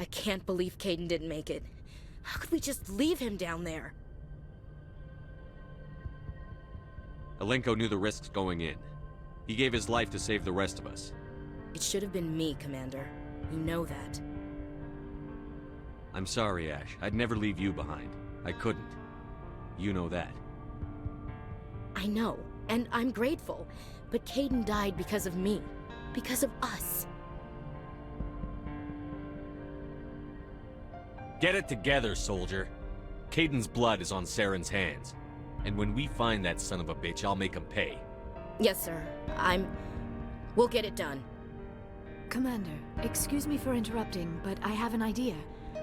I can't believe Kaidan didn't make it. How could we just leave him down there? Alenko knew the risks going in. He gave his life to save the rest of us. It should have been me, Commander. You know that. I'm sorry, Ash. I'd never leave you behind. I couldn't. You know that. I know, and I'm grateful. But Kaidan died because of me. Because of us. Get it together, soldier. Kaidan's blood is on Saren's hands. And when we find that son of a bitch, I'll make him pay. Yes, sir. We'll get it done. Commander, excuse me for interrupting, but I have an idea.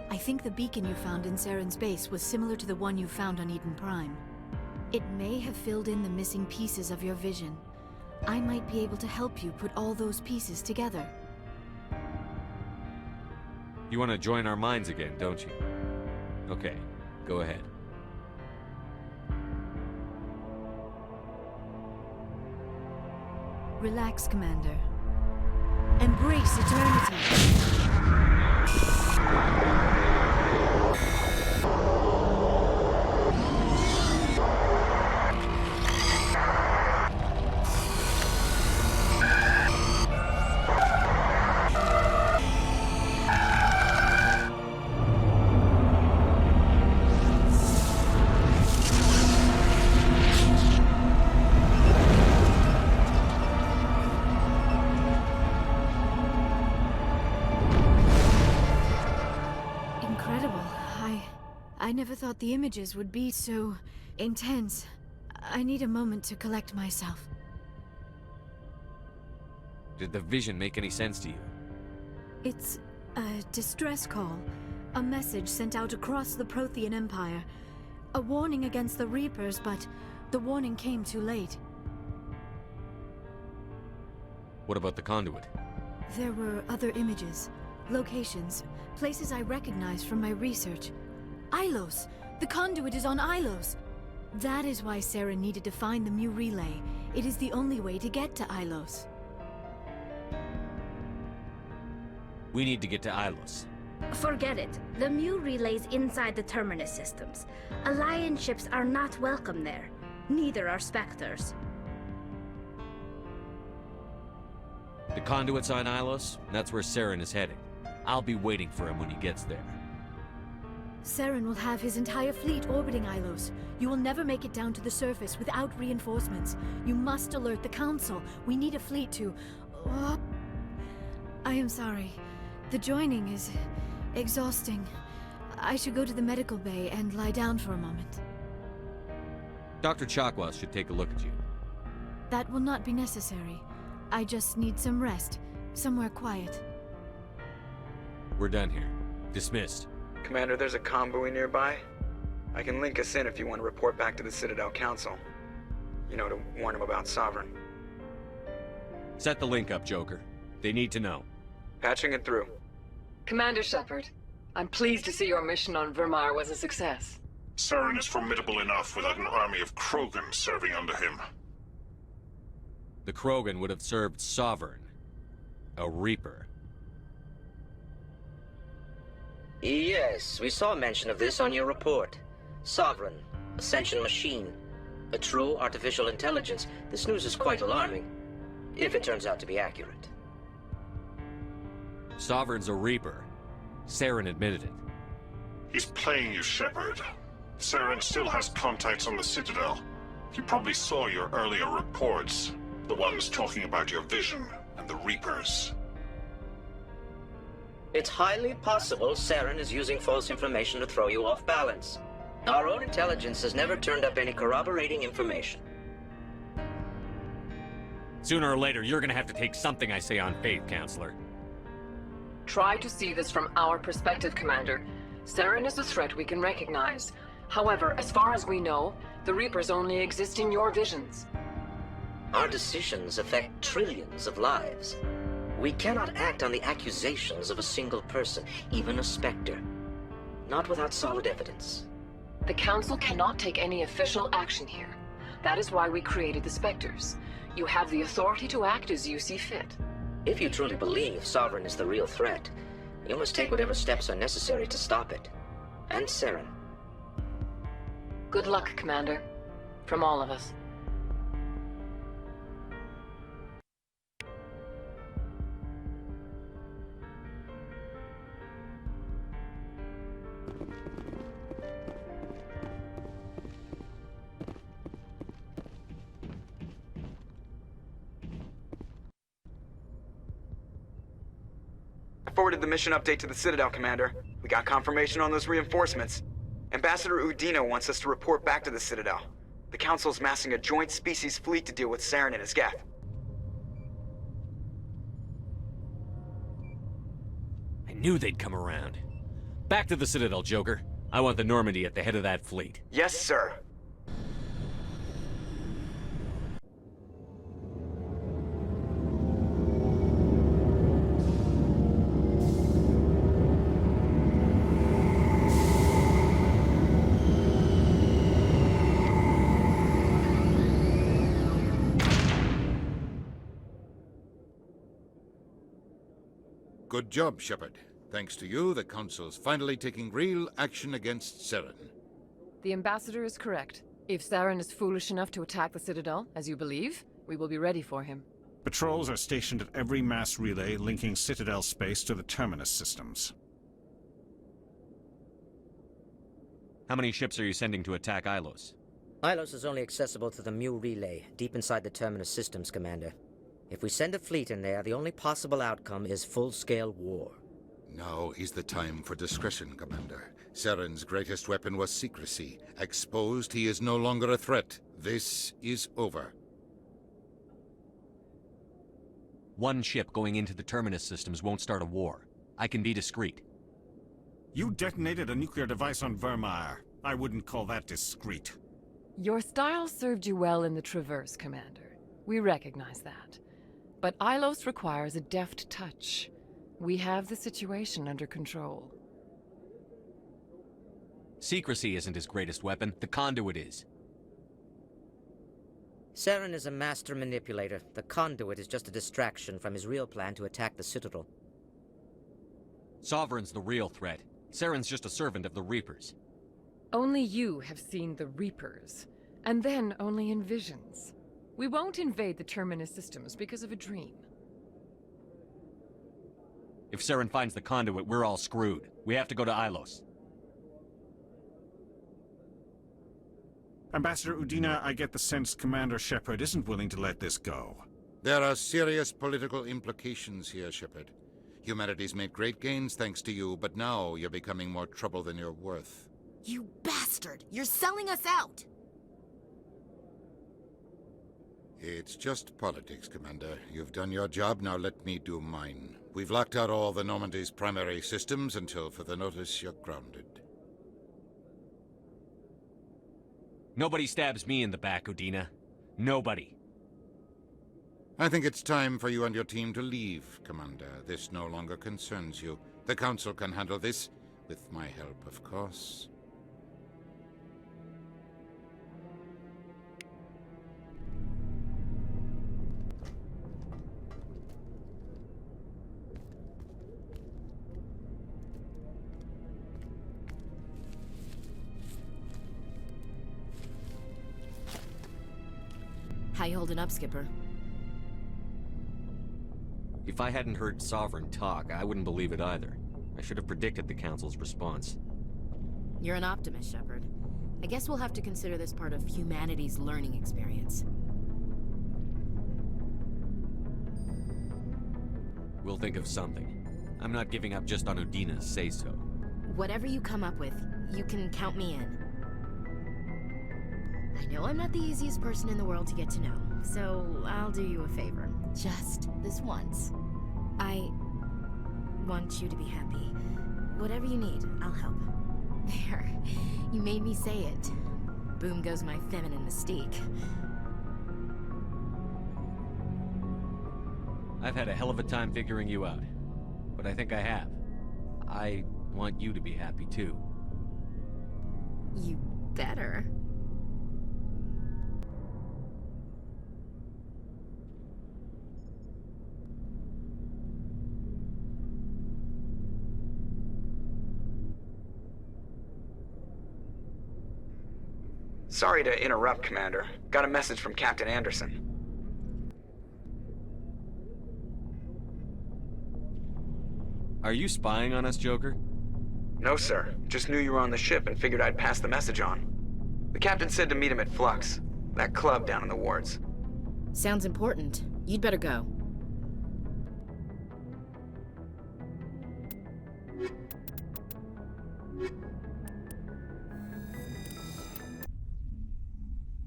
I think the beacon you found in Saren's base was similar to the one you found on Eden Prime. It may have filled in the missing pieces of your vision. I might be able to help you put all those pieces together. You want to join our minds again, don't you? Okay, go ahead. Relax, Commander. Embrace eternity. I never thought the images would be so intense. I need a moment to collect myself. Did the vision make any sense to you? It's a distress call. A message sent out across the Prothean Empire. A warning against the Reapers, but the warning came too late. What about the conduit? There were other images, locations, places I recognized from my research. Ilos! The conduit is on Ilos! That is why Saren needed to find the Mu relay. It is the only way to get to Ilos. We need to get to Ilos. Forget it. The Mu relay's inside the Terminus systems. Alliance ships are not welcome there. Neither are Spectres. The conduit's on Ilos. That's where Saren is heading. I'll be waiting for him when he gets there. Saren will have his entire fleet orbiting Ilos. You will never make it down to the surface without reinforcements. You must alert the Council. We need a fleet to... I am sorry. The joining is exhausting. I should go to the medical bay and lie down for a moment. Dr. Chakwas should take a look at you. That will not be necessary. I just need some rest. Somewhere quiet. We're done here. Dismissed. Commander, there's a convoy nearby. I can link us in if you want to report back to the Citadel Council. You know, to warn them about Sovereign. Set the link up, Joker. They need to know. Patching it through. Commander Shepard, I'm pleased to see your mission on Vermar was a success. Saren is formidable enough without an army of Krogan serving under him. The Krogan would have served Sovereign. A Reaper. Yes, we saw mention of this on your report. Sovereign, Ascension machine, a true artificial intelligence. This news is quite alarming, if it turns out to be accurate. Sovereign's a Reaper. Saren admitted it. He's playing you, Shepard. Saren still has contacts on the Citadel. He probably saw your earlier reports, the ones talking about your vision and the Reapers. It's highly possible Saren is using false information to throw you off balance. Our own intelligence has never turned up any corroborating information. Sooner or later, you're gonna have to take something I say on faith, Counselor. Try to see this from our perspective, Commander. Saren is a threat we can recognize. However, as far as we know, the Reapers only exist in your visions. Our decisions affect trillions of lives. We cannot act on the accusations of a single person, even a Spectre. Not without solid evidence. The Council cannot take any official action here. That is why we created the Spectres. You have the authority to act as you see fit. If you truly believe Sovereign is the real threat, You must take whatever steps are necessary to stop it. And Saren. Good luck, Commander. From all of us. I forwarded the mission update to the Citadel, Commander. We got confirmation on those reinforcements. Ambassador Udina wants us to report back to the Citadel. The Council's massing a joint species fleet to deal with Saren and his geth. I knew they'd come around. Back to the Citadel, Joker. I want the Normandy at the head of that fleet. Yes, sir. Good job, Shepard. Thanks to you, the Council's finally taking real action against Saren. The Ambassador is correct. If Saren is foolish enough to attack the Citadel, as you believe, we will be ready for him. Patrols are stationed at every mass relay linking Citadel space to the Terminus systems. How many ships are you sending to attack Ilos? Ilos is only accessible to the Mu relay, deep inside the Terminus systems, Commander. If we send a fleet in there, the only possible outcome is full-scale war. Now is the time for discretion, Commander. Saren's greatest weapon was secrecy. Exposed, he is no longer a threat. This is over. One ship going into the Terminus systems won't start a war. I can be discreet. You detonated a nuclear device on Vermeer. I wouldn't call that discreet. Your style served you well in the Traverse, Commander. We recognize that. But Ilos requires a deft touch. We have the situation under control. Secrecy isn't his greatest weapon. The conduit is. Saren is a master manipulator. The conduit is just a distraction from his real plan to attack the Citadel. Sovereign's the real threat. Saren's just a servant of the Reapers. Only you have seen the Reapers, and then only in visions. We won't invade the Terminus systems because of a dream. If Saren finds the conduit, we're all screwed. We have to go to Ilos. Ambassador Udina, I get the sense Commander Shepard isn't willing to let this go. There are serious political implications here, Shepard. Humanity's made great gains thanks to you, but now you're becoming more trouble than you're worth. You bastard! You're selling us out! It's just politics, Commander. You've done your job, now let me do mine. We've locked out all the Normandy's primary systems until further notice you're grounded. Nobody stabs me in the back, Udina. Nobody. I think it's time for you and your team to leave, Commander. This no longer concerns you. The Council can handle this, with my help, of course. How you holding up, Skipper? If I hadn't heard Sovereign talk, I wouldn't believe it either. I should have predicted the Council's response. You're an optimist, Shepard. I guess we'll have to consider this part of humanity's learning experience. We'll think of something. I'm not giving up just on Udina's say-so. Whatever you come up with, you can count me in. I know I'm not the easiest person in the world to get to know, so I'll do you a favor. Just this once. I want you to be happy. Whatever you need, I'll help. There. You made me say it. Boom goes my feminine mystique. I've had a hell of a time figuring you out. But I think I have. I want you to be happy too. You better. Sorry to interrupt, Commander. Got a message from Captain Anderson. Are you spying on us, Joker? No, sir. Just knew you were on the ship and figured I'd pass the message on. The captain said to meet him at Flux, that club down in the wards. Sounds important. You'd better go.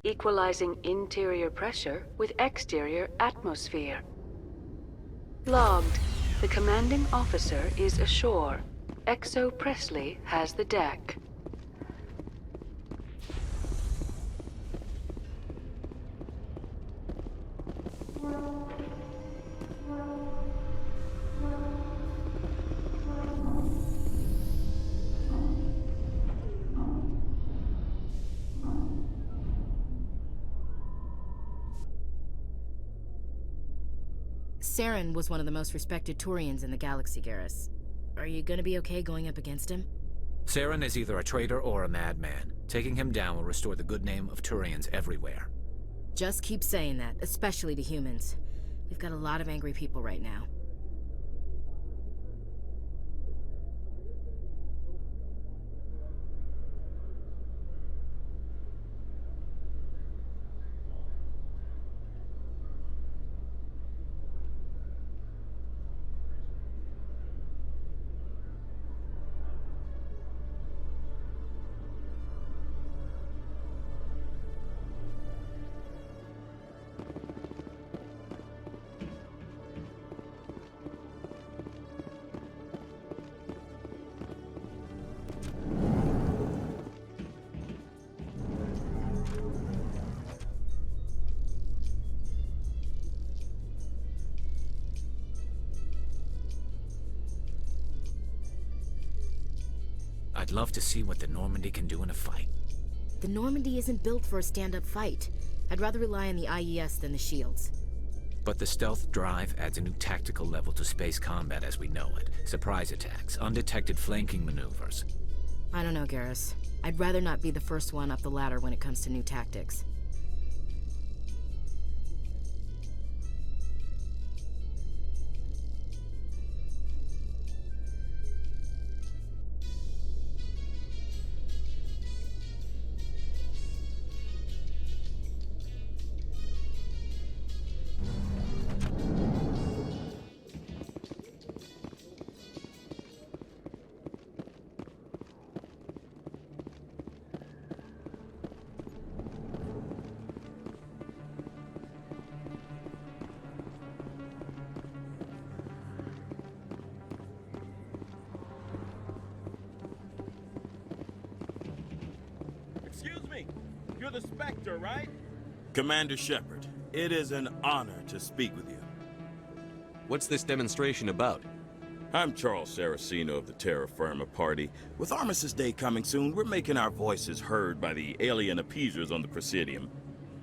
Equalizing interior pressure with exterior atmosphere. Logged. The commanding officer is ashore. Exo Presley has the deck. Saren was one of the most respected Turians in the galaxy, Garrus. Are you gonna be okay going up against him? Saren is either a traitor or a madman. Taking him down will restore the good name of Turians everywhere. Just keep saying that, especially to humans. We've got a lot of angry people right now. I'd love to see what the Normandy can do in a fight. The Normandy isn't built for a stand-up fight. I'd rather rely on the IES than the shields. But the stealth drive adds a new tactical level to space combat as we know it. Surprise attacks, undetected flanking maneuvers. I don't know, Garrus. I'd rather not be the first one up the ladder when it comes to new tactics. Excuse me, you're the Spectre, right? Commander Shepard, it is an honor to speak with you. What's this demonstration about? I'm Charles Saraceno of the Terra Firma Party. With Armistice Day coming soon, we're making our voices heard by the alien appeasers on the Presidium.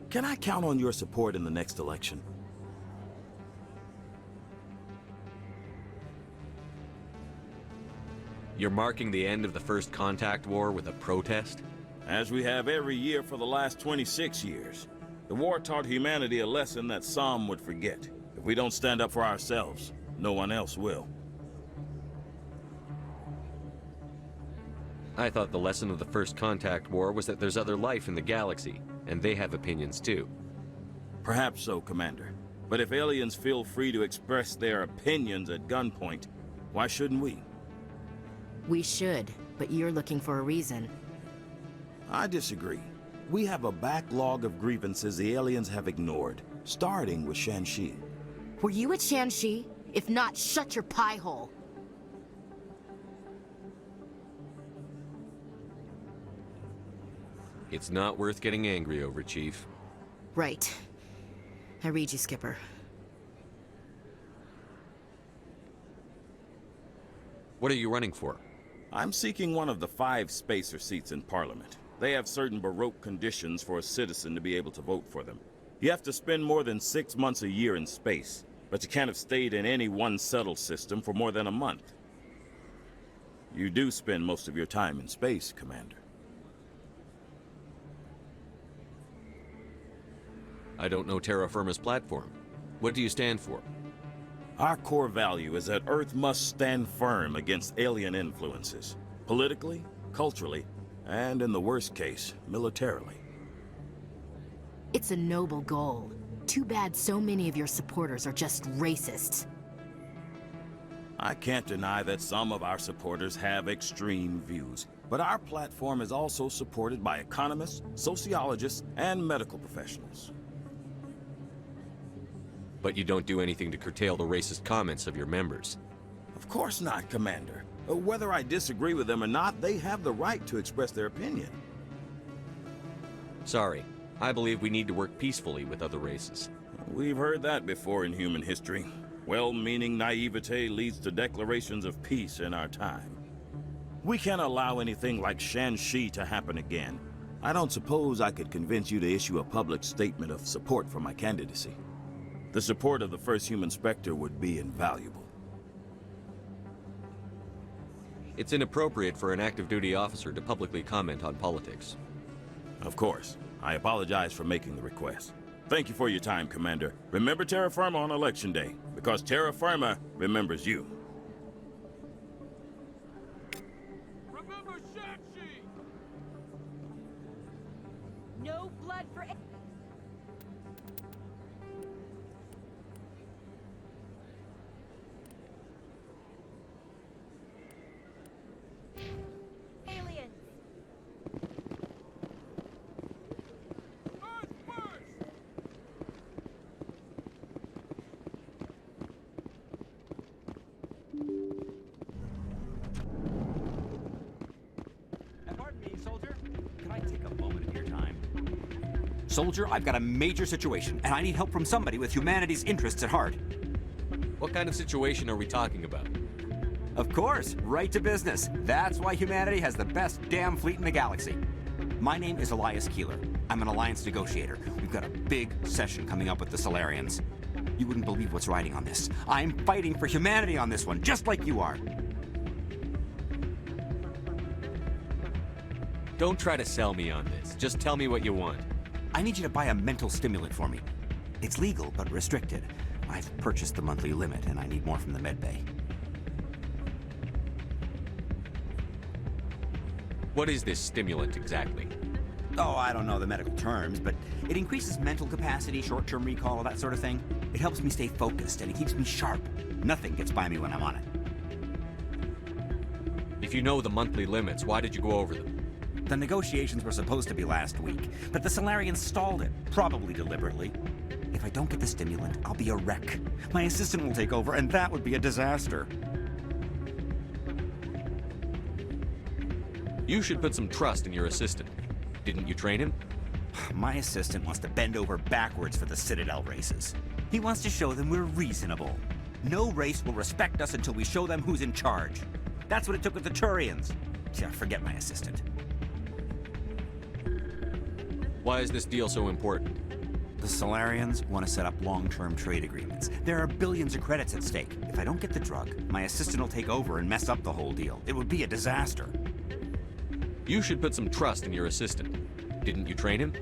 Can I count on your support in the next election? You're marking the end of the First Contact War with a protest? As we have every year for the last 26 years. The war taught humanity a lesson that some would forget. If we don't stand up for ourselves, no one else will. I thought the lesson of the First Contact War was that there's other life in the galaxy, and they have opinions too. Perhaps so, Commander. But if aliens feel free to express their opinions at gunpoint, why shouldn't we? We should, but you're looking for a reason. I disagree. We have a backlog of grievances the aliens have ignored, starting with Shanxi. Were you at Shanxi? If not, shut your pie hole. It's not worth getting angry over, Chief. Right. I read you, Skipper. What are you running for? I'm seeking one of the 5 spacer seats in Parliament. They have certain Baroque conditions for a citizen to be able to vote for them. You have to spend more than 6 months a year in space, but you can't have stayed in any one settled system for more than a month. You do spend most of your time in space, Commander. I don't know terra firma's platform. What do you stand for? Our core value is that Earth must stand firm against alien influences. Politically, culturally, and in the worst case, militarily. It's a noble goal. Too bad so many of your supporters are just racists. I can't deny that some of our supporters have extreme views, but our platform is also supported by economists, sociologists, and medical professionals. But you don't do anything to curtail the racist comments of your members. Of course not, Commander. Whether I disagree with them or not, they have the right to express their opinion. Sorry. I believe we need to work peacefully with other races. We've heard that before in human history. Well-meaning naivete leads to declarations of peace in our time. We can't allow anything like Shanxi to happen again. I don't suppose I could convince you to issue a public statement of support for my candidacy. The support of the first human Spectre would be invaluable. It's inappropriate for an active duty officer to publicly comment on politics. Of course. I apologize for making the request. Thank you for your time, Commander. Remember Terra Firma on Election Day, because Terra Firma remembers you. Remember Shanxi! No blood for... aliens! Pardon me, soldier. Can I take a moment of your time? Soldier, I've got a major situation, and I need help from somebody with humanity's interests at heart. What kind of situation are we talking about? Of course, right to business. That's why humanity has the best damn fleet in the galaxy. My name is Elias Keeler. I'm an alliance negotiator. We've got a big session coming up with the Solarians. You wouldn't believe what's riding on this. I'm fighting for humanity on this one, just like you are. Don't try to sell me on this. Just tell me what you want. I need you to buy a mental stimulant for me. It's legal, but restricted. I've purchased the monthly limit, and I need more from the medbay. What is this stimulant exactly? Oh, I don't know the medical terms, but it increases mental capacity, short-term recall, that sort of thing. It helps me stay focused, and it keeps me sharp. Nothing gets by me when I'm on it. If you know the monthly limits, why did you go over them? The negotiations were supposed to be last week, but the Solarians stalled it, probably deliberately. If I don't get the stimulant, I'll be a wreck. My assistant will take over, and that would be a disaster. You should put some trust in your assistant. Didn't you train him? My assistant wants to bend over backwards for the Citadel races. He wants to show them we're reasonable. No race will respect us until we show them who's in charge. That's what it took with the Turians. Yeah, forget my assistant. Why is this deal so important? The Solarians want to set up long-term trade agreements. There are billions of credits at stake. If I don't get the drug, my assistant will take over and mess up the whole deal. It would be a disaster. You should put some trust in your assistant. Didn't you train him?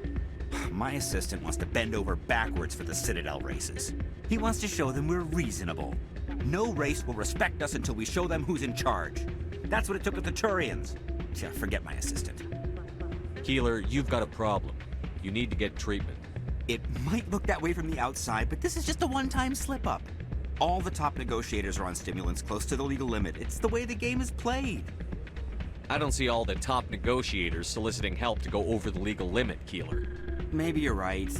My assistant wants to bend over backwards for the Citadel races. He wants to show them we're reasonable. No race will respect us until we show them who's in charge. That's what it took with the Turians. Yeah, forget my assistant. Keeler, you've got a problem. You need to get treatment. It might look that way from the outside, but this is just a one-time slip-up. All the top negotiators are on stimulants close to the legal limit. It's the way the game is played. I don't see all the top negotiators soliciting help to go over the legal limit, Keeler. Maybe you're right.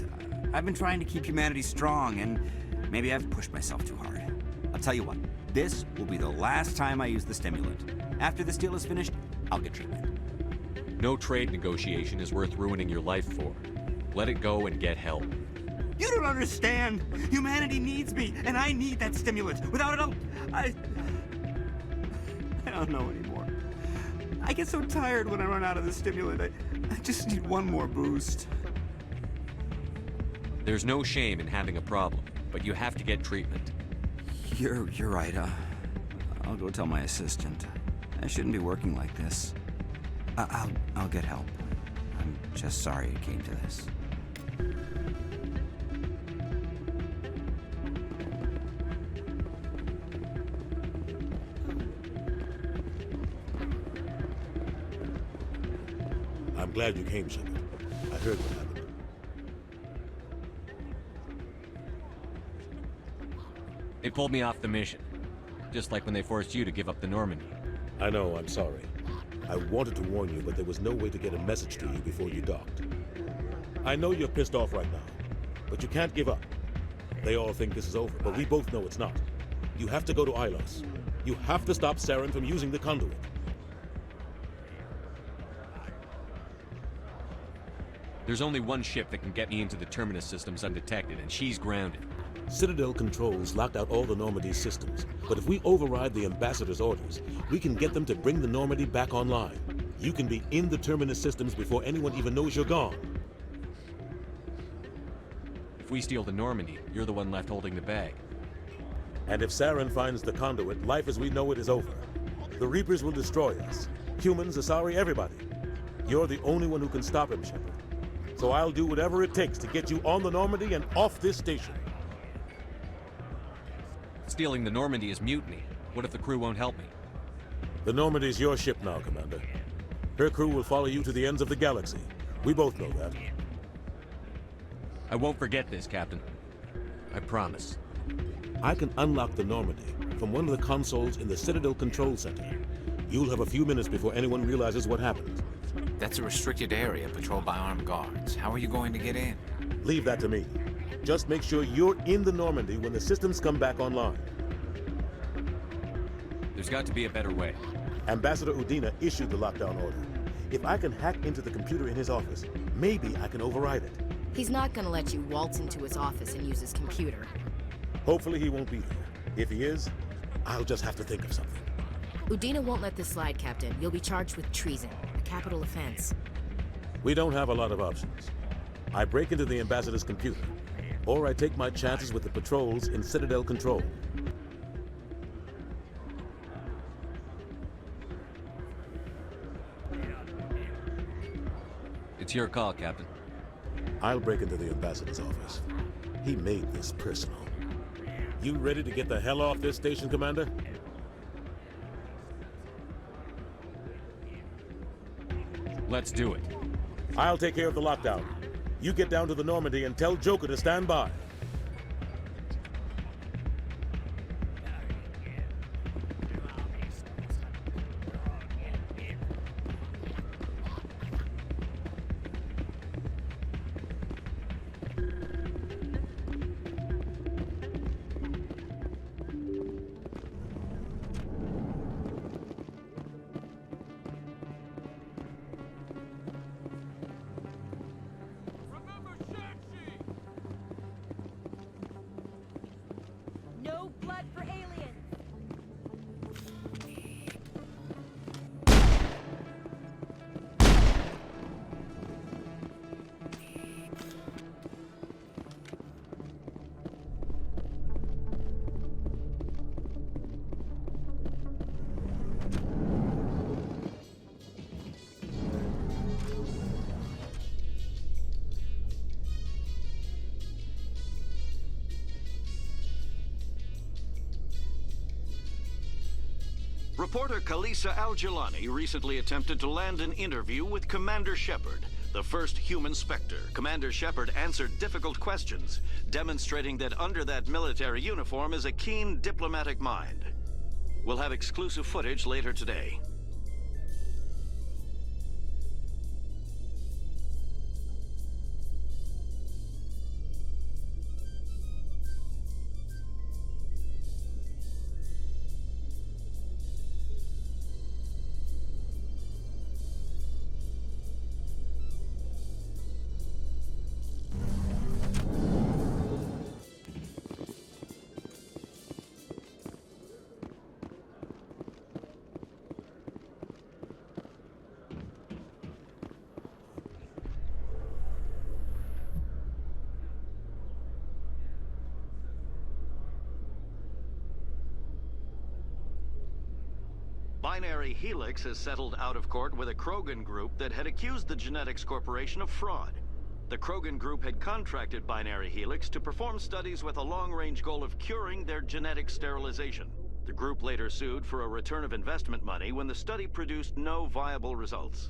I've been trying to keep humanity strong, and maybe I've pushed myself too hard. I'll tell you what, this will be the last time I use the stimulant. After this deal is finished, I'll get treatment. No trade negotiation is worth ruining your life for. Let it go and get help. You don't understand! Humanity needs me, and I need that stimulant. Without it, I don't know anymore. I get so tired when I run out of the stimulant. I just need one more boost. There's no shame in having a problem, but you have to get treatment. You're right. I'll go tell my assistant. I shouldn't be working like this. I'll get help. I'm just sorry it came to this. I'm glad you came, Shepard. I heard what happened. They pulled me off the mission. Just like when they forced you to give up the Normandy. I know, I'm sorry. I wanted to warn you, but there was no way to get a message to you before you docked. I know you're pissed off right now, but you can't give up. They all think this is over, but we both know it's not. You have to go to Ilos. You have to stop Saren from using the conduit. There's only one ship that can get me into the Terminus systems undetected, and she's grounded. Citadel controls locked out all the Normandy's systems, but if we override the Ambassador's orders, we can get them to bring the Normandy back online. You can be in the Terminus systems before anyone even knows you're gone. If we steal the Normandy, you're the one left holding the bag. And if Saren finds the conduit, life as we know it is over. The Reapers will destroy us. Humans, Asari, everybody. You're the only one who can stop him, Shepard. So I'll do whatever it takes to get you on the Normandy and off this station. Stealing the Normandy is mutiny. What if the crew won't help me? The Normandy's your ship now, Commander. Her crew will follow you to the ends of the galaxy. We both know that. I won't forget this, Captain. I promise. I can unlock the Normandy from one of the consoles in the Citadel Control Center. You'll have a few minutes before anyone realizes what happened. That's a restricted area patrolled by armed guards. How are you going to get in? Leave that to me. Just make sure you're in the Normandy when the systems come back online. There's got to be a better way. Ambassador Udina issued the lockdown order. If I can hack into the computer in his office, maybe I can override it. He's not gonna let you waltz into his office and use his computer. Hopefully he won't be there. If he is, I'll just have to think of something. Udina won't let this slide, Captain. You'll be charged with treason, a capital offense. We don't have a lot of options. I break into the Ambassador's computer, or I take my chances with the patrols in Citadel Control. It's your call, Captain. I'll break into the Ambassador's office. He made this personal. You ready to get the hell off this station, Commander? Let's do it. I'll take care of the lockdown. You get down to the Normandy and tell Joker to stand by. No blood for aliens! Reporter Kalisa Al-Jilani recently attempted to land an interview with Commander Shepard, the first human Spectre. Commander Shepard answered difficult questions, demonstrating that under that military uniform is a keen diplomatic mind. We'll have exclusive footage later today. Binary Helix has settled out of court with a Krogan group that had accused the Genetics Corporation of fraud. The Krogan group had contracted Binary Helix to perform studies with a long-range goal of curing their genetic sterilization. The group later sued for a return of investment money when the study produced no viable results.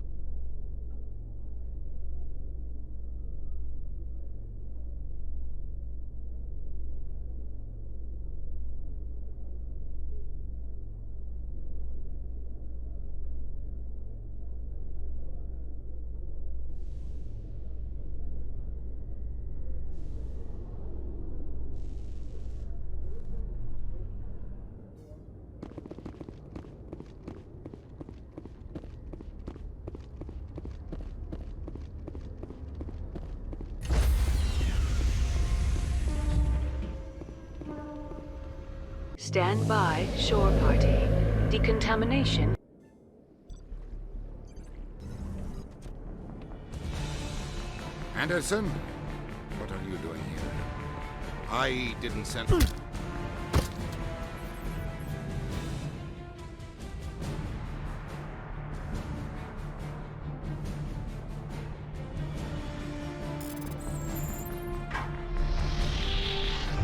Stand by, shore party. Decontamination. Anderson? What are you doing here? I didn't send...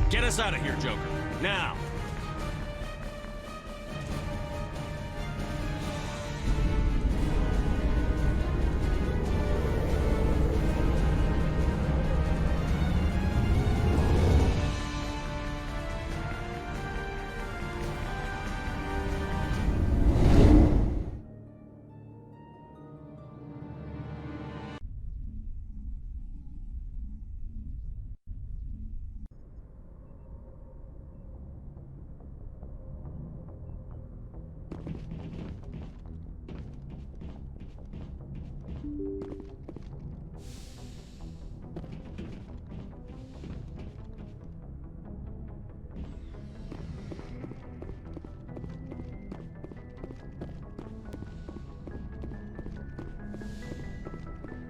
Get us out of here, Joker. Now!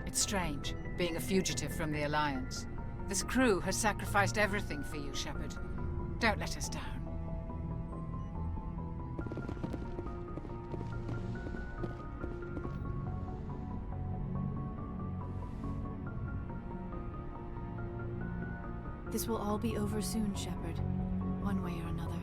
It's strange, being a fugitive from the Alliance. This crew has sacrificed everything for you, Shepard. Don't let us down. This will all be over soon, Shepard. One way or another.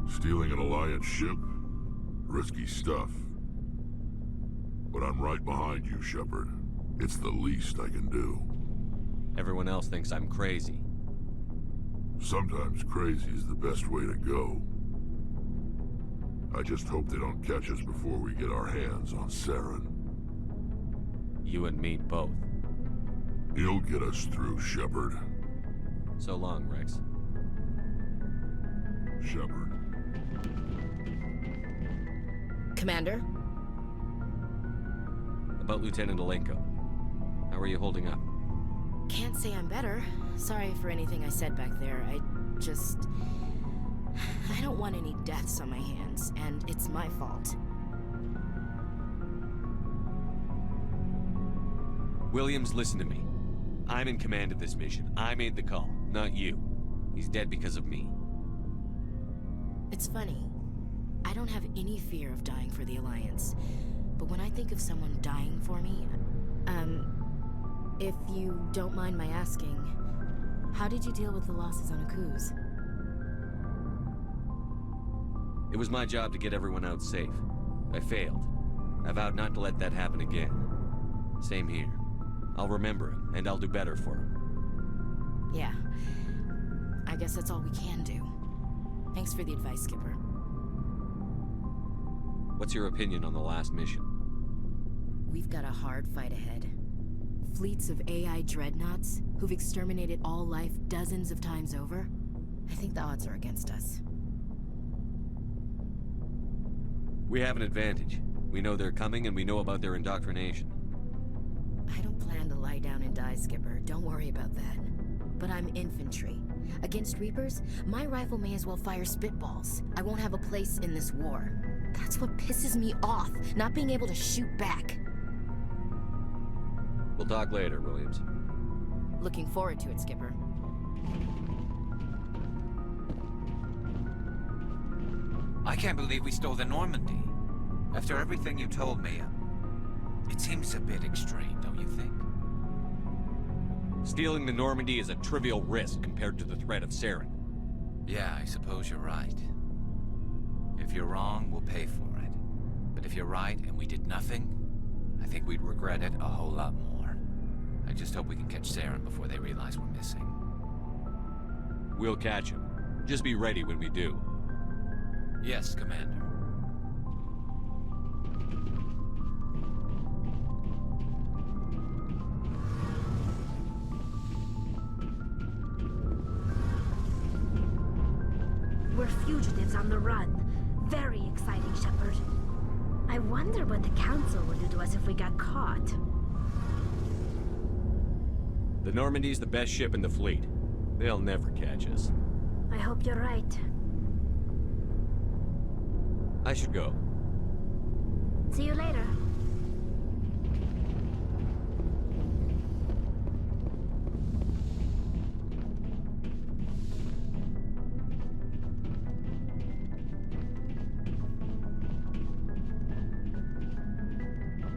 Stealing an Alliance ship? Risky stuff. But I'm right behind you, Shepard. It's the least I can do. Everyone else thinks I'm crazy. Sometimes crazy is the best way to go. I just hope they don't catch us before we get our hands on Saren. You and me both. He'll get us through, Shepard. So long, Rex. Shepard. Commander? About Lieutenant Alenko. How are you holding up? Can't say I'm better. Sorry for anything I said back there. I don't want any deaths on my hands, and it's my fault. Williams, listen to me. I'm in command of this mission. I made the call, not you. He's dead because of me. It's funny. I don't have any fear of dying for the Alliance. But when I think of someone dying for me, if you don't mind my asking, how did you deal with the losses on Akuz? It was my job to get everyone out safe. I failed. I vowed not to let that happen again. Same here. I'll remember him, and I'll do better for him. Yeah. I guess that's all we can do. Thanks for the advice, Skipper. What's your opinion on the last mission? We've got a hard fight ahead. Fleets of AI dreadnoughts who've exterminated all life dozens of times over. I think the odds are against us. We have an advantage. We know they're coming, and we know about their indoctrination. I don't plan to lie down and die, Skipper. Don't worry about that. But I'm infantry. Against Reapers, my rifle may as well fire spitballs. I won't have a place in this war. That's what pisses me off, not being able to shoot back. We'll talk later, Williams. Looking forward to it, Skipper. I can't believe we stole the Normandy. After everything you told me, it seems a bit extreme, don't you think? Stealing the Normandy is a trivial risk compared to the threat of Saren. Yeah, I suppose you're right. If you're wrong, we'll pay for it. But if you're right and we did nothing, I think we'd regret it a whole lot more. I just hope we can catch Saren before they realize we're missing. We'll catch him. Just be ready when we do. Yes, Commander. We're fugitives on the run. Very exciting, Shepard. I wonder what the Council would do to us if we got caught. The Normandy's the best ship in the fleet. They'll never catch us. I hope you're right. I should go. See you later.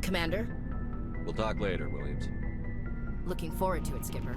Commander? We'll talk later, Williams. Looking forward to it, Skipper.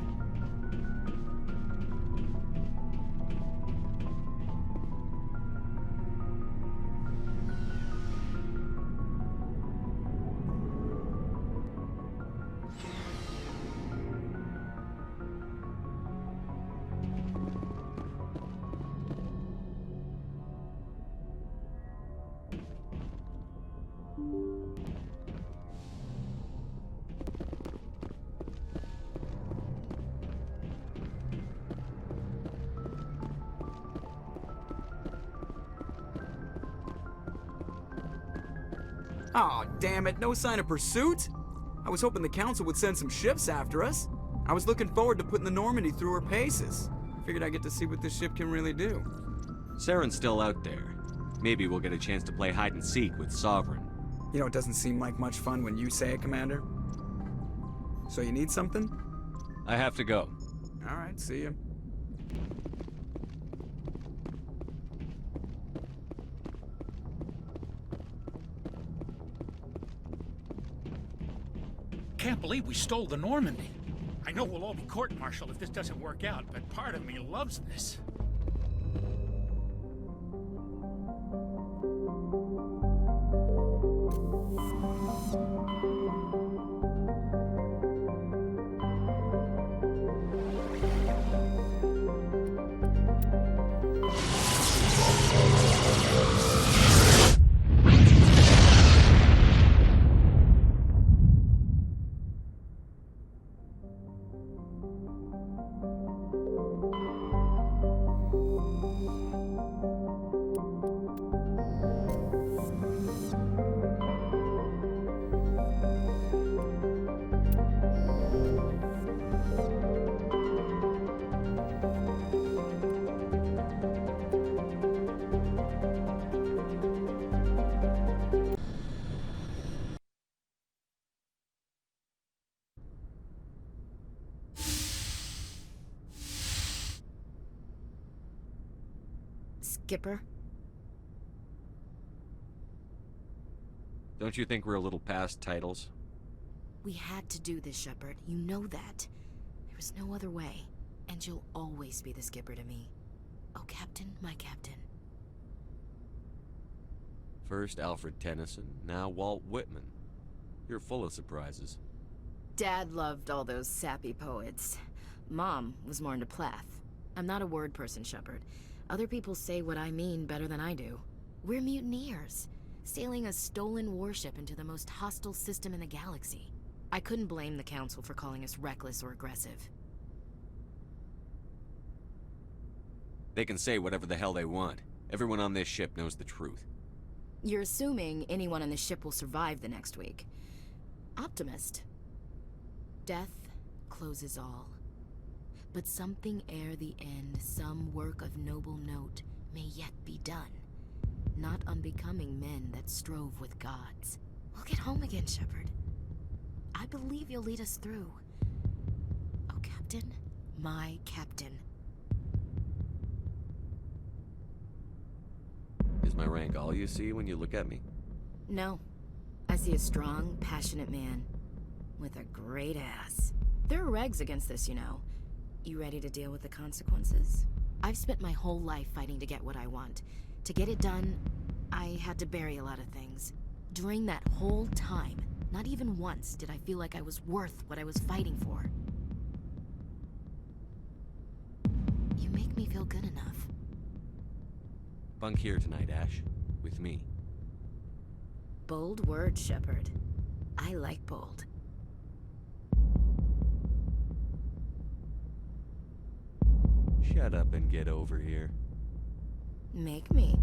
Aw, damn it, no sign of pursuit? I was hoping the Council would send some ships after us. I was looking forward to putting the Normandy through her paces. Figured I'd get to see what this ship can really do. Saren's still out there. Maybe we'll get a chance to play hide and seek with Sovereign. You know, it doesn't seem like much fun when you say it, Commander. So you need something? I have to go. Alright, see ya. Can't believe we stole the Normandy. I know we'll all be court-martialed if this doesn't work out, but part of me loves this. Skipper? Don't you think we're a little past titles? We had to do this, Shepard. You know that. There was no other way. And you'll always be the skipper to me. Oh, Captain, my Captain. First Alfred Tennyson, now Walt Whitman. You're full of surprises. Dad loved all those sappy poets. Mom was more into Plath. I'm not a word person, Shepard. Other people say what I mean better than I do. We're mutineers, sailing a stolen warship into the most hostile system in the galaxy. I couldn't blame the Council for calling us reckless or aggressive. They can say whatever the hell they want. Everyone on this ship knows the truth. You're assuming anyone on the ship will survive the next week. Optimist. Death closes all. But something ere the end, some work of noble note, may yet be done. Not unbecoming men that strove with gods. We'll get home again, Shepard. I believe you'll lead us through. Oh, Captain, my Captain. Is my rank all you see when you look at me? No. I see a strong, passionate man. With a great ass. There are regs against this, you know. You ready to deal with the consequences? I've spent my whole life fighting to get what I want. To get it done, I had to bury a lot of things. During that whole time, Not even once did I feel like I was worth what I was fighting for. You make me feel good enough. Bunk here tonight, Ash. With me. Bold word, Shepard. I like bold. Shut up and get over here. Make me.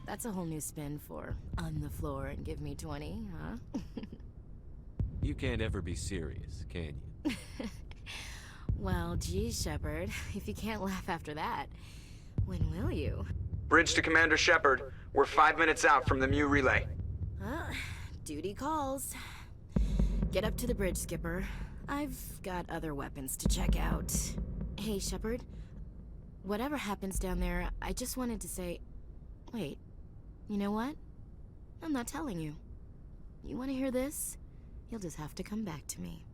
That's a whole new spin for on the floor and give me 20, huh? You can't ever be serious, can you? Well, geez, Shepard, if you can't laugh after that, when will you? Bridge to Commander Shepard. We're 5 minutes out from the Mu relay. Duty calls. Get up to the bridge, Skipper. I've got other weapons to check out. Hey, Shepard. Whatever happens down there, I just wanted to say... Wait. You know what? I'm not telling you. You want to hear this? You'll just have to come back to me.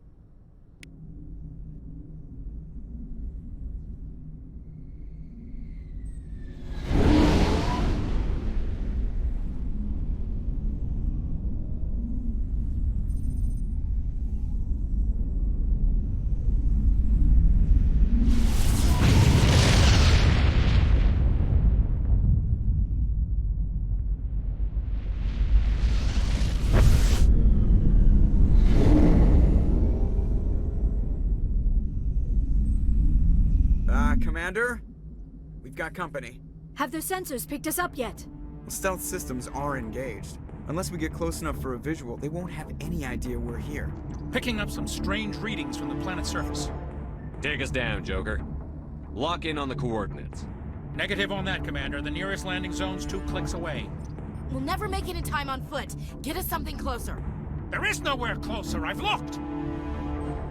Commander? We've got company. Have those sensors picked us up yet? The stealth systems are engaged. Unless we get close enough for a visual, they won't have any idea we're here. Picking up some strange readings from the planet's surface. Take us down, Joker. Lock in on the coordinates. Negative on that, Commander. The nearest landing zone's 2 clicks away. We'll never make it in time on foot. Get us something closer. There is nowhere closer. I've looked.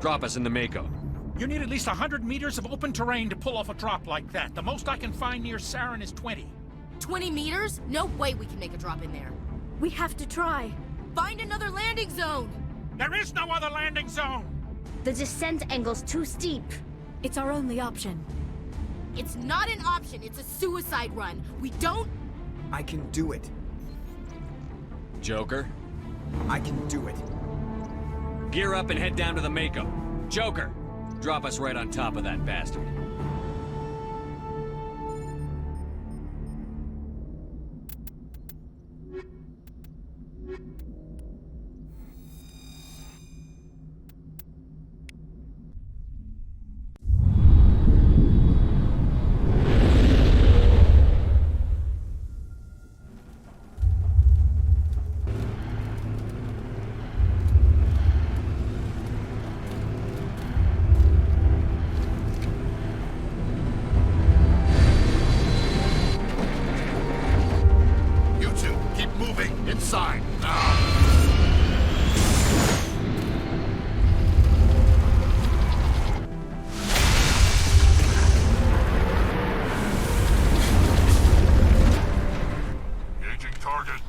Drop us in the Mako. You need at least 100 meters of open terrain to pull off a drop like that. The most I can find near Saren is 20. 20 meters? No way we can make a drop in there. We have to try. Find another landing zone! There is no other landing zone! The descent angle's too steep. It's our only option. It's not an option, it's a suicide run. We don't... I can do it. Joker? I can do it. Gear up and head down to the Mako. Joker! Drop us right on top of that bastard. Inside, now! Engaging target.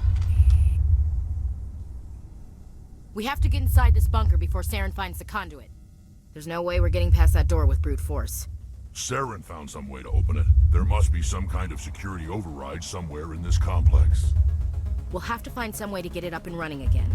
We have to get inside this bunker before Saren finds the conduit. There's no way we're getting past that door with brute force. Saren found some way to open it. There must be some kind of security override somewhere in this complex. We'll have to find some way to get it up and running again.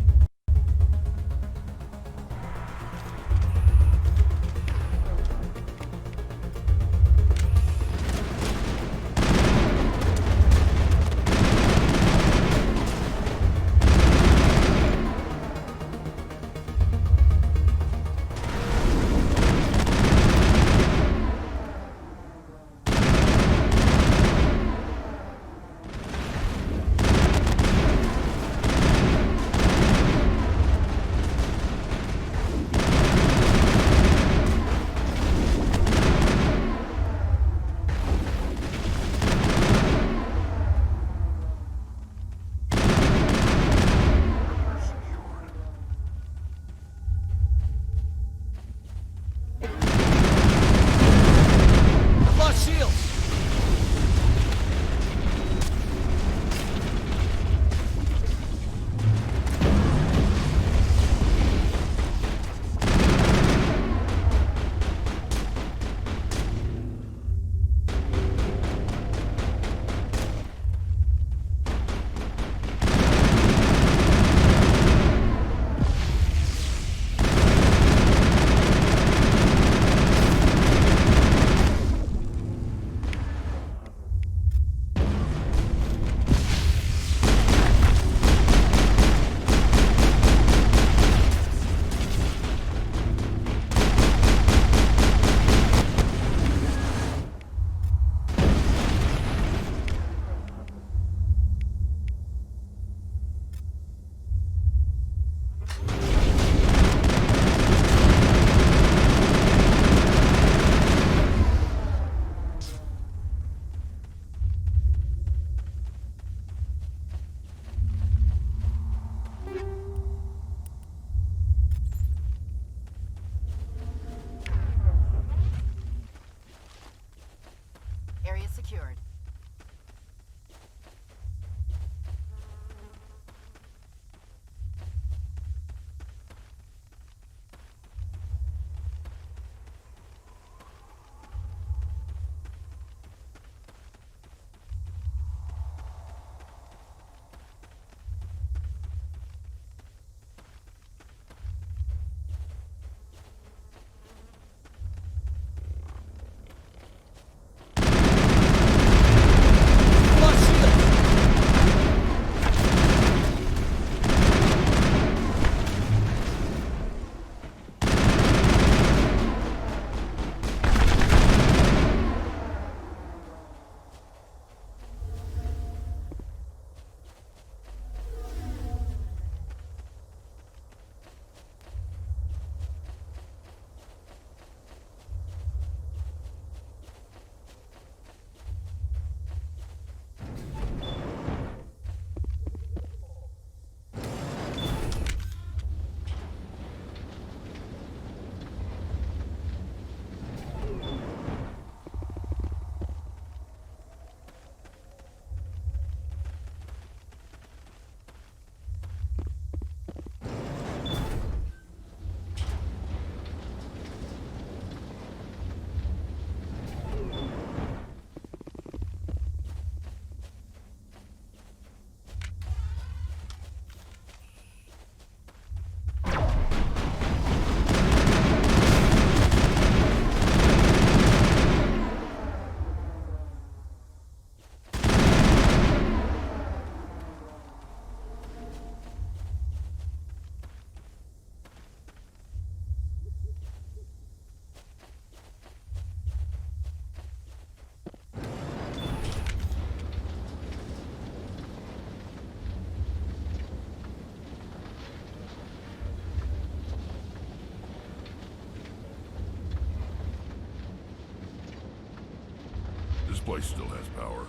place still has power.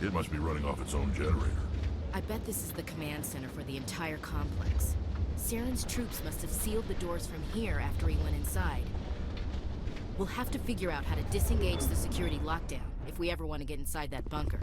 It must be running off its own generator. I bet this is the command center for the entire complex. Saren's troops must have sealed the doors from here after he went inside. We'll have to figure out how to disengage the security lockdown if we ever want to get inside that bunker.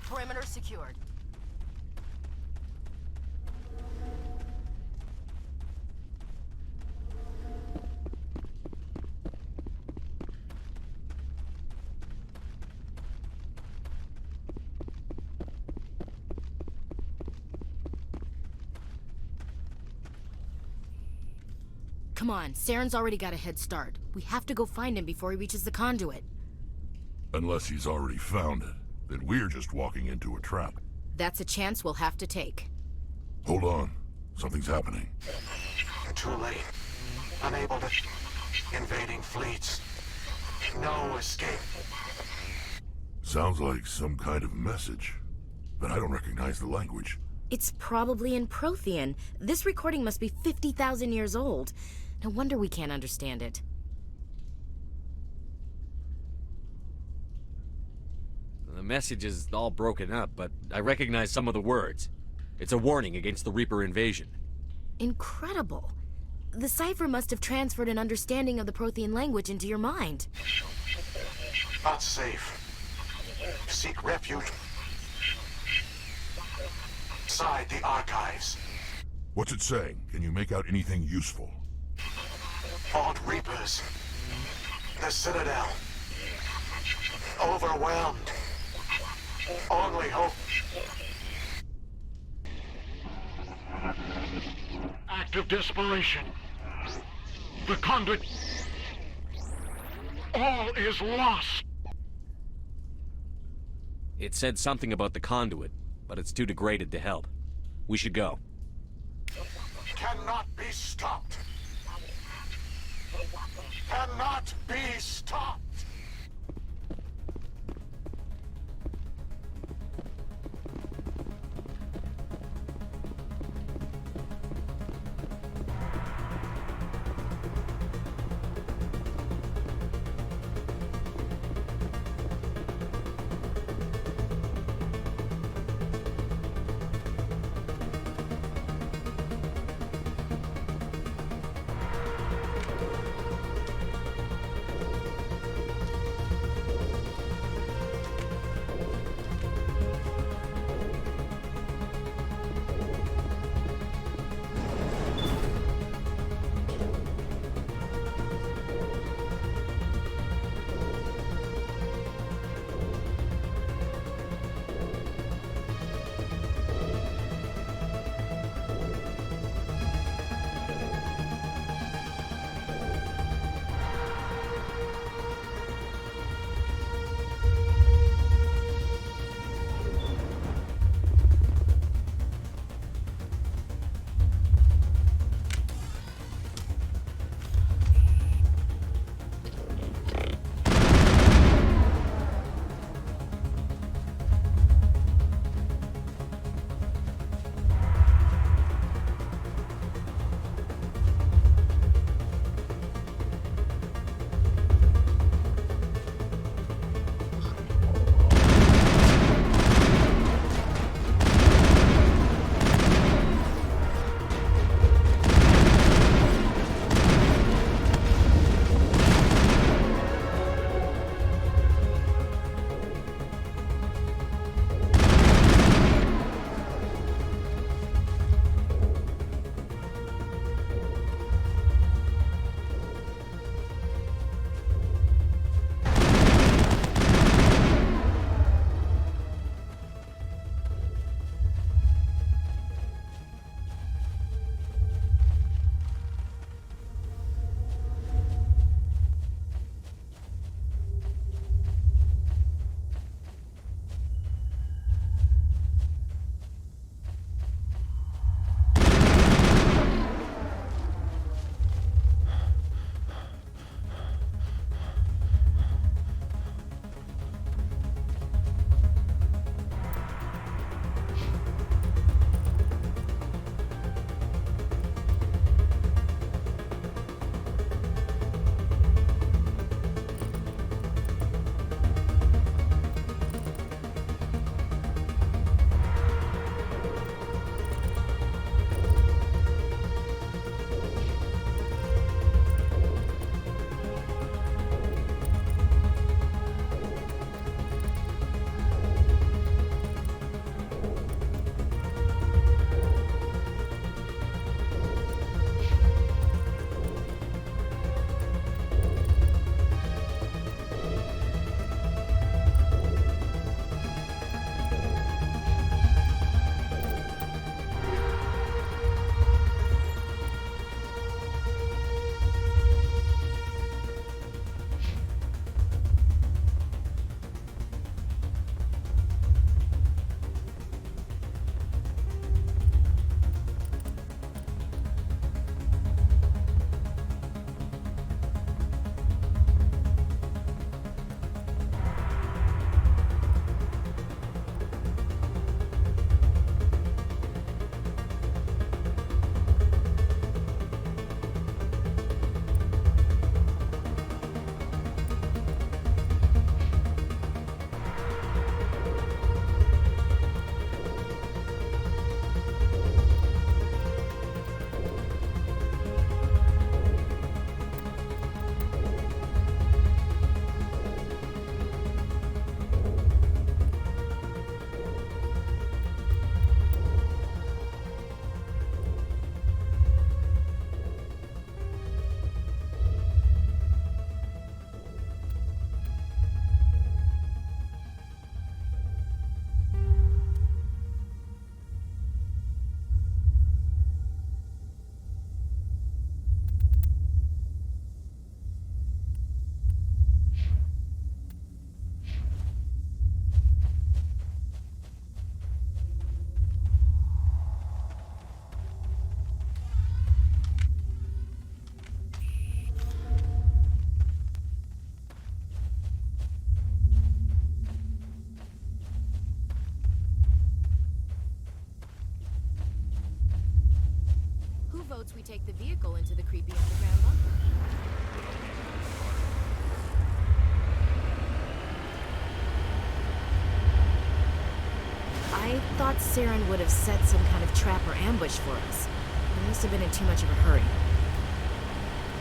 Perimeter secured. Come on, Saren's already got a head start. We have to go find him before he reaches the conduit. Unless he's already found it. Then we're just walking into a trap. That's a chance we'll have to take. Hold on. Something's happening. Too late. Unable to... Invading fleets. No escape. Sounds like some kind of message. But I don't recognize the language. It's probably in Prothean. This recording must be 50,000 years old. No wonder we can't understand it. The message is all broken up, but I recognize some of the words. It's a warning against the Reaper invasion. Incredible. The cipher must have transferred an understanding of the Prothean language into your mind. Not safe. Seek refuge. Inside the archives. What's it saying? Can you make out anything useful? Fought Reapers. The Citadel. Overwhelmed. Only hope. Act of desperation. The conduit. All is lost. It said something about the conduit, but it's too degraded to help. We should go. Cannot be stopped. Cannot be stopped. votes we take the vehicle into the creepy underground bunker. I thought Saren would have set some kind of trap or ambush for us. We must have been in too much of a hurry.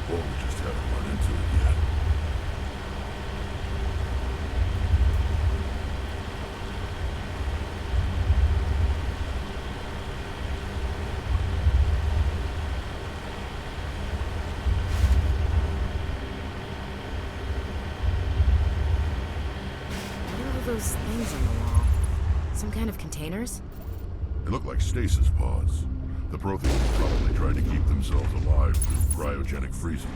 Or we just haven't run into it yet. What are all those things on the wall? Some kind of containers? They look like stasis pods. The Protheans probably tried to keep themselves alive through cryogenic freezing.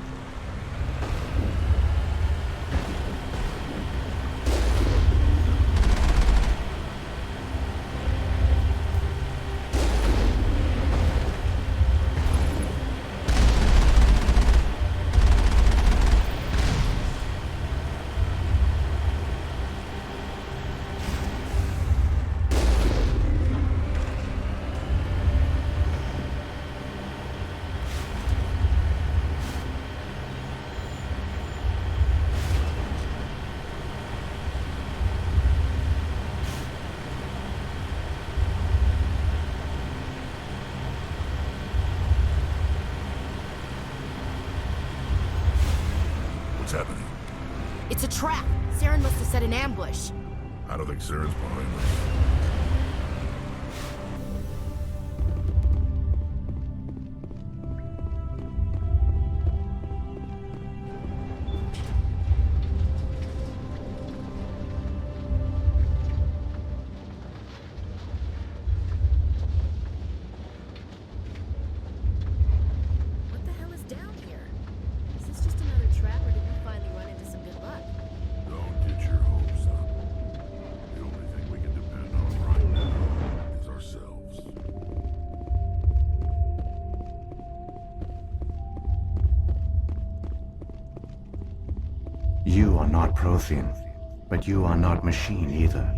What's happening? It's a trap! Saren must have set an ambush. I don't think Saren's behind this. What the hell is down here? Is this just another trap, or did we finally run into some good luck? Don't get your hopes up. The only thing we can depend on right now is ourselves. You are not Prothean, but you are not machine either.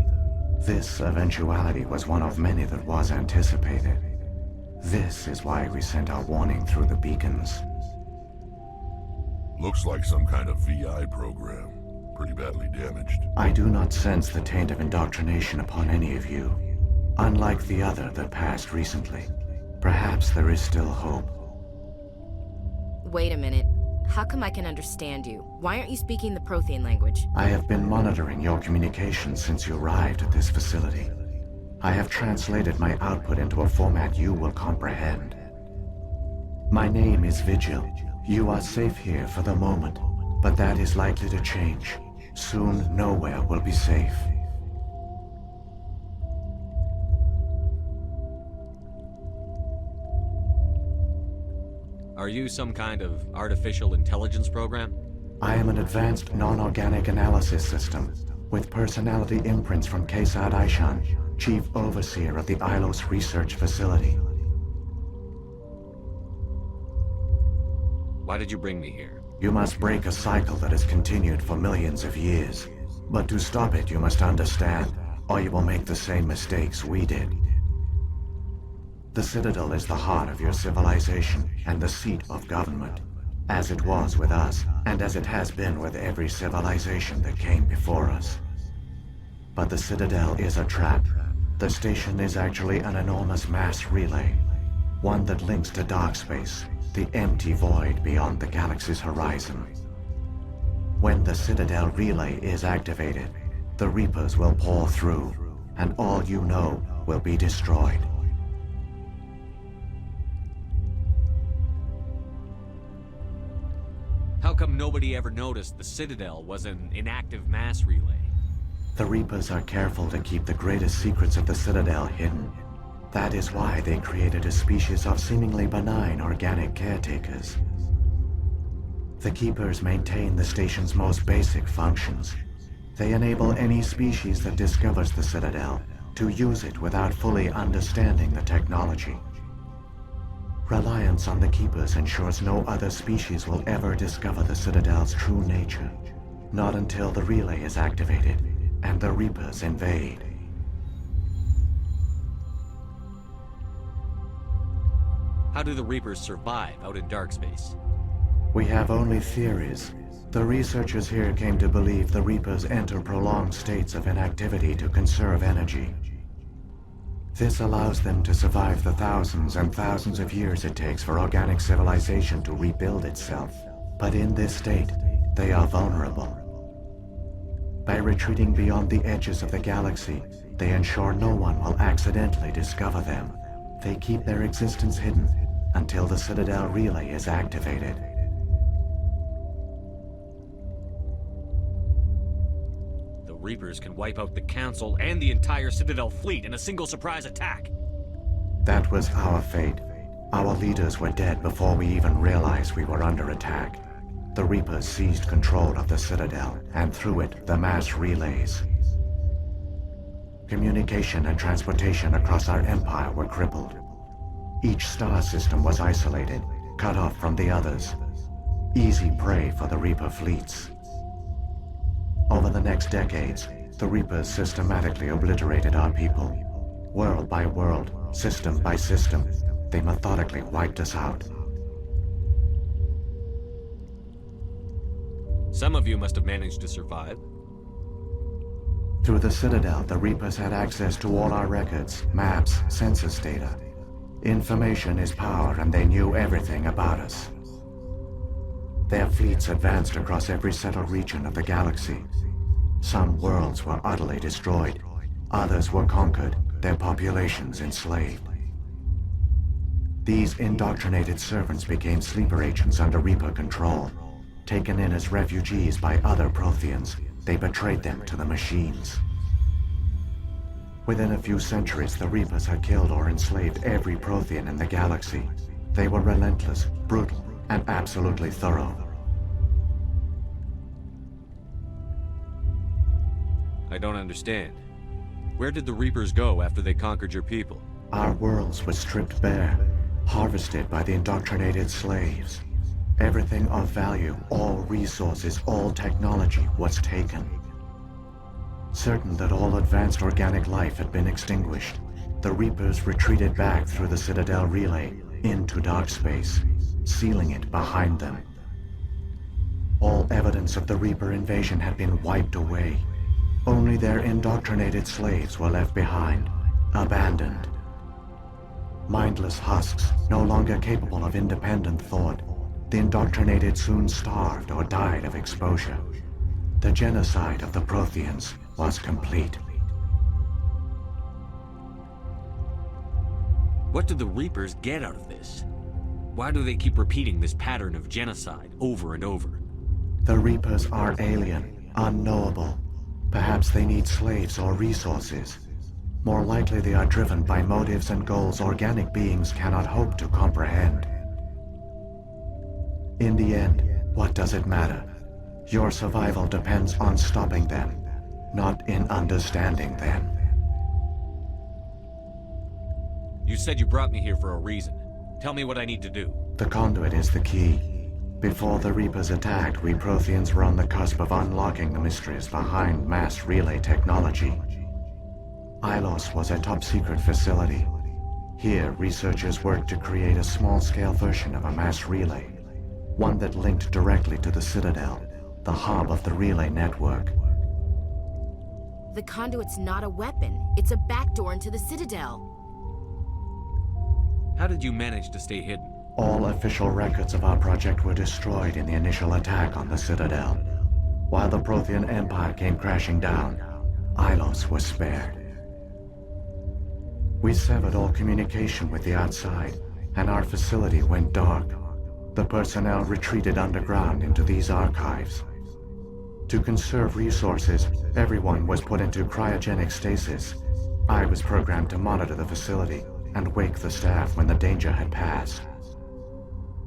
This eventuality was one of many that was anticipated. This is why we sent our warning through the beacons. Looks like some kind of VI program. Pretty badly damaged. I do not sense the taint of indoctrination upon any of you. Unlike the other that passed recently. Perhaps there is still hope. Wait a minute. How come I can understand you? Why aren't you speaking the Prothean language? I have been monitoring your communications since you arrived at this facility. I have translated my output into a format you will comprehend. My name is Vigil. You are safe here for the moment, but that is likely to change. Soon, nowhere will be safe. Are you some kind of artificial intelligence program? I am an advanced non-organic analysis system, with personality imprints from Kesad Aishan, Chief Overseer of the Ilos Research Facility. Why did you bring me here? You must break a cycle that has continued for millions of years. But to stop it, you must understand, or you will make the same mistakes we did. The Citadel is the heart of your civilization and the seat of government, as it was with us, and as it has been with every civilization that came before us. But the Citadel is a trap. The station is actually an enormous mass relay, one that links to dark space, the empty void beyond the galaxy's horizon. When the Citadel relay is activated, the Reapers will pour through, and all you know will be destroyed. How come nobody ever noticed the Citadel was an inactive mass relay? The Reapers are careful to keep the greatest secrets of the Citadel hidden. That is why they created a species of seemingly benign organic caretakers. The Keepers maintain the station's most basic functions. They enable any species that discovers the Citadel to use it without fully understanding the technology. Reliance on the Keepers ensures no other species will ever discover the Citadel's true nature. Not until the relay is activated and the Reapers invade. How do the Reapers survive out in dark space? We have only theories. The researchers here came to believe the Reapers enter prolonged states of inactivity to conserve energy. This allows them to survive the thousands and thousands of years it takes for organic civilization to rebuild itself. But in this state, they are vulnerable. By retreating beyond the edges of the galaxy, they ensure no one will accidentally discover them. They keep their existence hidden until the Citadel relay is activated. The Reapers can wipe out the Council and the entire Citadel fleet in a single surprise attack. That was our fate. Our leaders were dead before we even realized we were under attack. The Reapers seized control of the Citadel, and through it, the mass relays. Communication and transportation across our empire were crippled. Each star system was isolated, cut off from the others. Easy prey for the Reaper fleets. Over the next decades, the Reapers systematically obliterated our people. World by world, system by system, they methodically wiped us out. Some of you must have managed to survive. Through the Citadel, the Reapers had access to all our records, maps, census data. Information is power, and they knew everything about us. Their fleets advanced across every settled region of the galaxy. Some worlds were utterly destroyed. Others were conquered, their populations enslaved. These indoctrinated servants became sleeper agents under Reaper control. Taken in as refugees by other Protheans, they betrayed them to the machines. Within a few centuries, the Reapers had killed or enslaved every Prothean in the galaxy. They were relentless, brutal, and absolutely thorough. I don't understand. Where did the Reapers go after they conquered your people? Our worlds were stripped bare, harvested by the indoctrinated slaves. Everything of value, all resources, all technology was taken. Certain that all advanced organic life had been extinguished, the Reapers retreated back through the Citadel relay into dark space, sealing it behind them. All evidence of the Reaper invasion had been wiped away. Only their indoctrinated slaves were left behind, abandoned. Mindless husks, no longer capable of independent thought, the indoctrinated soon starved or died of exposure. The genocide of the Protheans was complete. What do the Reapers get out of this? Why do they keep repeating this pattern of genocide over and over? The Reapers are alien, unknowable. Perhaps they need slaves or resources. More likely they are driven by motives and goals organic beings cannot hope to comprehend. In the end, what does it matter? Your survival depends on stopping them, not in understanding them. You said you brought me here for a reason. Tell me what I need to do. The conduit is the key. Before the Reapers attacked, we Protheans were on the cusp of unlocking the mysteries behind mass relay technology. Ilos was a top-secret facility. Here, researchers worked to create a small-scale version of a mass relay. One that linked directly to the Citadel, the hub of the relay network. The conduit's not a weapon. It's a backdoor into the Citadel. How did you manage to stay hidden? All official records of our project were destroyed in the initial attack on the Citadel. While the Prothean Empire came crashing down, Ilos was spared. We severed all communication with the outside, and our facility went dark. The personnel retreated underground into these archives. To conserve resources, everyone was put into cryogenic stasis. I was programmed to monitor the facility and wake the staff when the danger had passed.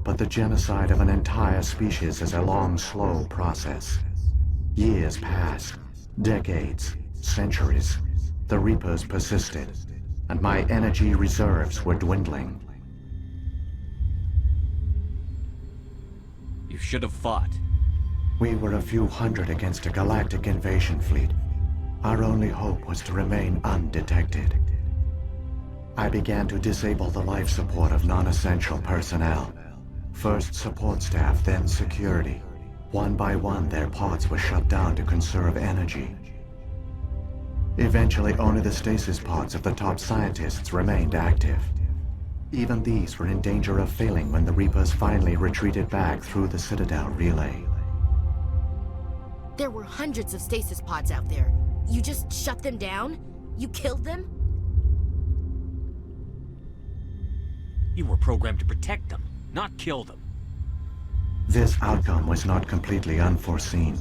But the genocide of an entire species is a long, slow process. Years passed, decades, centuries. The Reapers persisted, and my energy reserves were dwindling. You should have fought. We were a few hundred against a galactic invasion fleet. Our only hope was to remain undetected. I began to disable the life support of non-essential personnel. First support staff, then security. One by one, their pods were shut down to conserve energy. Eventually, only the stasis pods of the top scientists remained active. Even these were in danger of failing when the Reapers finally retreated back through the Citadel relay. There were hundreds of stasis pods out there. You just shut them down? You killed them? You were programmed to protect them, not kill them. This outcome was not completely unforeseen.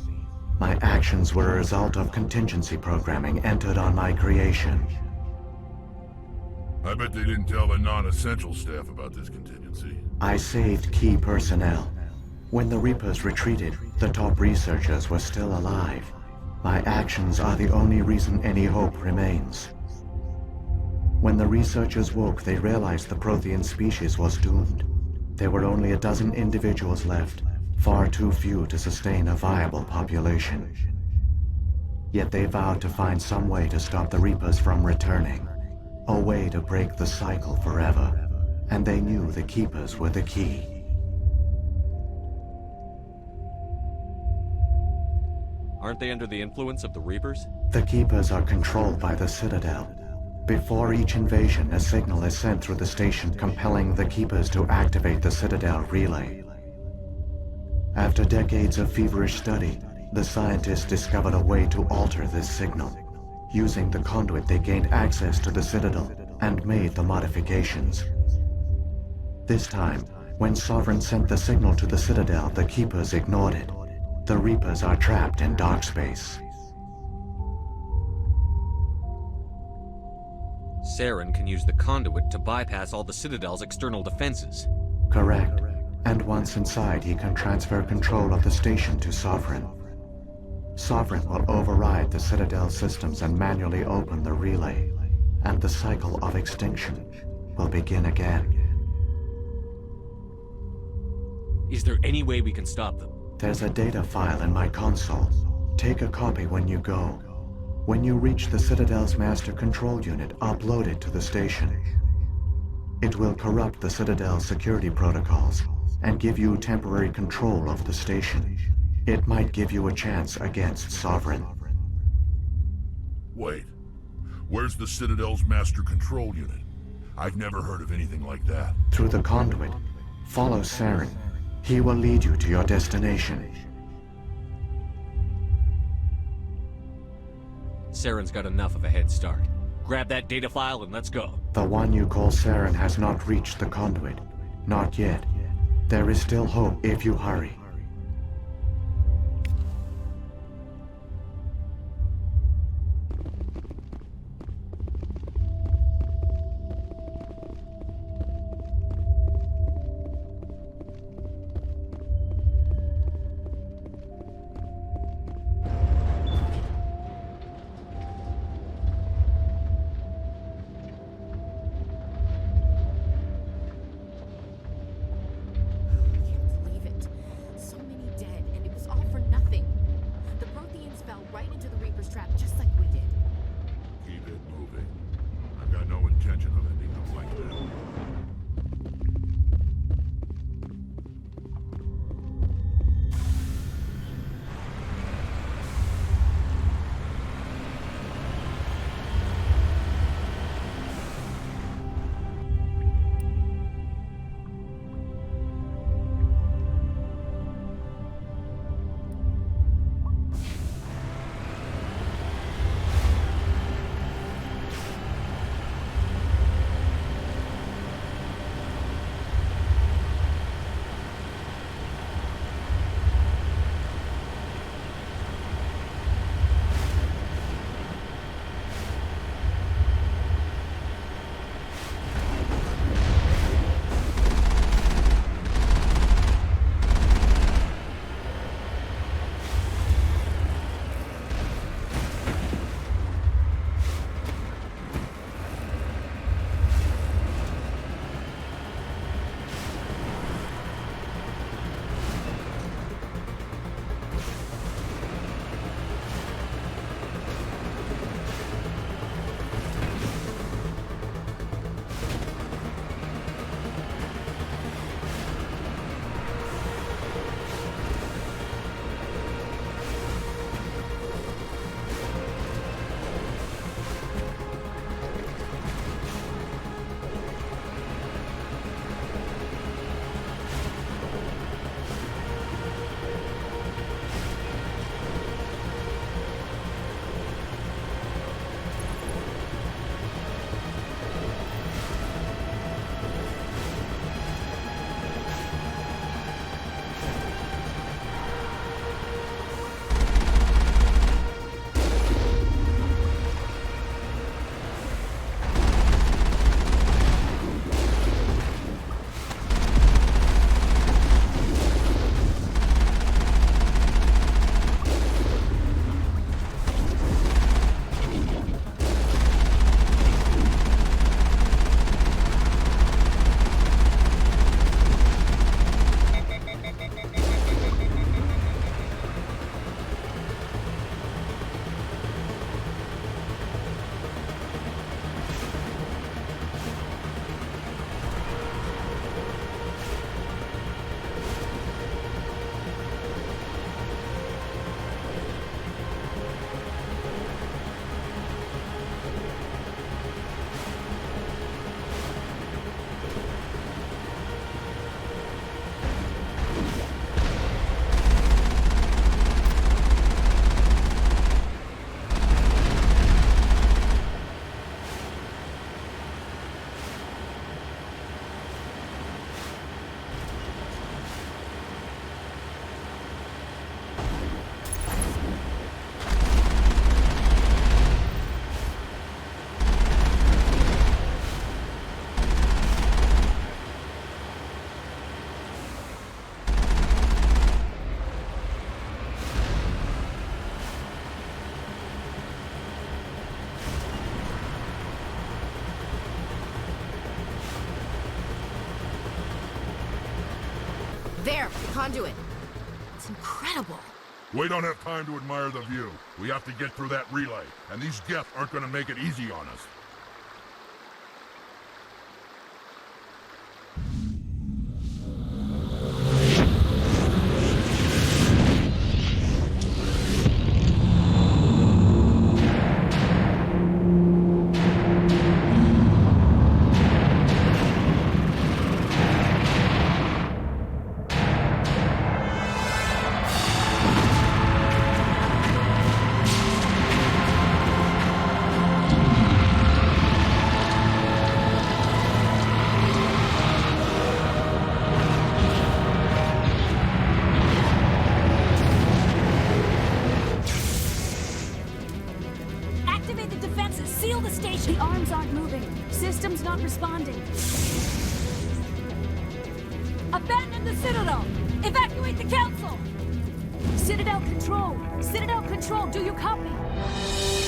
My actions were a result of contingency programming entered on my creation. I bet they didn't tell the non-essential staff about this contingency. I saved key personnel. When the Reapers retreated, the top researchers were still alive. My actions are the only reason any hope remains. When the researchers woke, they realized the Prothean species was doomed. There were only a dozen individuals left, far too few to sustain a viable population. Yet they vowed to find some way to stop the Reapers from returning. A way to break the cycle forever. And they knew the Keepers were the key. Aren't they under the influence of the Reapers? The Keepers are controlled by the Citadel. Before each invasion, a signal is sent through the station compelling the Keepers to activate the Citadel relay. After decades of feverish study, the scientists discovered a way to alter this signal. Using the conduit, they gained access to the Citadel and made the modifications. This time, when Sovereign sent the signal to the Citadel, the Keepers ignored it. The Reapers are trapped in dark space. Saren can use the conduit to bypass all the Citadel's external defenses. Correct. And once inside, he can transfer control of the station to Sovereign. Sovereign will override the Citadel systems and manually open the relay, and the cycle of extinction will begin again. Is there any way we can stop them? There's a data file in my console. Take a copy when you go. When you reach the Citadel's master control unit, upload it to the station. It will corrupt the Citadel's security protocols and give you temporary control of the station. It might give you a chance against Sovereign. Wait. Where's the Citadel's master control unit? I've never heard of anything like that. Through the conduit. Follow Saren. He will lead you to your destination. Saren's got enough of a head start. Grab that data file and let's go. The one you call Saren has not reached the conduit. Not yet. There is still hope if you hurry. There, the conduit. It's incredible. We don't have time to admire the view. We have to get through that relay, and these Geth aren't gonna make it easy on us. Activate the defenses! Seal the station! The arms aren't moving. Systems not responding. Abandon the Citadel! Evacuate the Council! Citadel Control! Citadel Control, do you copy?